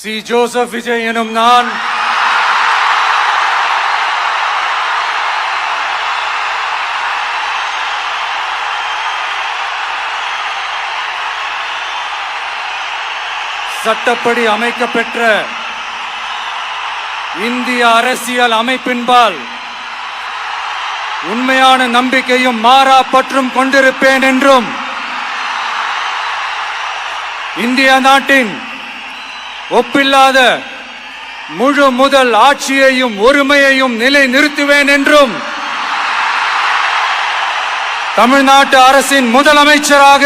C. Joseph Vijay எனும் நான் சட்டப்படி அமைக்கப்பெற்ற இந்திய அரசியல் அமைப்பின்பால் உண்மையான நம்பிக்கையும் மாறா பற்றும் கொண்டிருப்பேன் என்றும் இந்திய நாட்டின் ஒப்பில்லாத முழு முதல் ஆட்சியையும் ஒருமையையும் நிலை நிறுத்துவேன் என்றும் தமிழ்நாட்டு அரசின் முதலமைச்சராக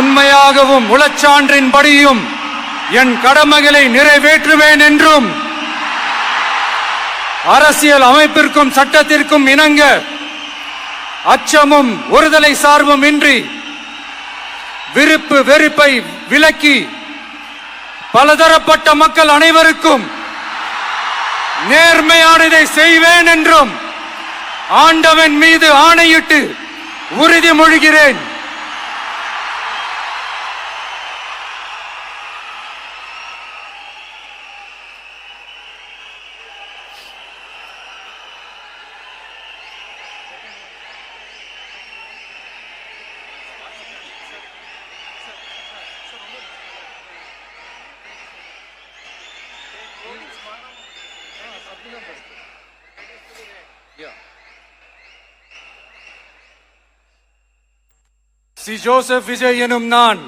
உண்மையாகவும் உளச்சான்றின்படியும் என் கடமைகளை நிறைவேற்றுவேன் என்றும் அரசியல் அமைப்பிற்கும் சட்டத்திற்கும் இணங்க அச்சமும் ஒருதலை சார்பும் இன்றி விருப்பு வெறுப்பை விலக்கி பலதரப்பட்ட மக்கள் அனைவருக்கும் நேர்மையானதை செய்வேன் என்றும் ஆண்டவன் மீது ஆணையிட்டு உறுதிமொழிகிறேன். சி. ஜோசப் விஜய் எனும் நான்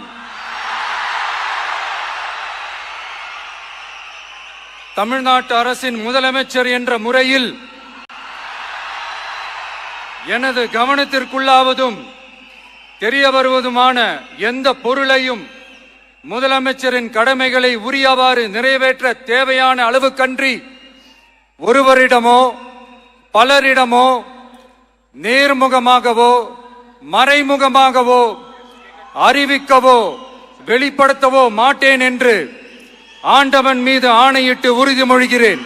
தமிழ்நாட்டு அரசின் முதலமைச்சர் என்ற முறையில் எனது கவனத்திற்குள்ளாவதும் தெரிய வருவதுமான எந்த பொருளையும் முதலமைச்சரின் கடமைகளை உரியவாறு நிறைவேற்ற தேவையான அளவுக்கன்றி ஒருவரிடமோ பலரிடமோ நேர்முகமாகவோ மறைமுகமாகவோ அறிவிக்கவோ வெளிப்படுத்தவோ மாட்டேன் என்று ஆண்டவன் மீது ஆணையிட்டு உறுதிமொழிகிறேன்.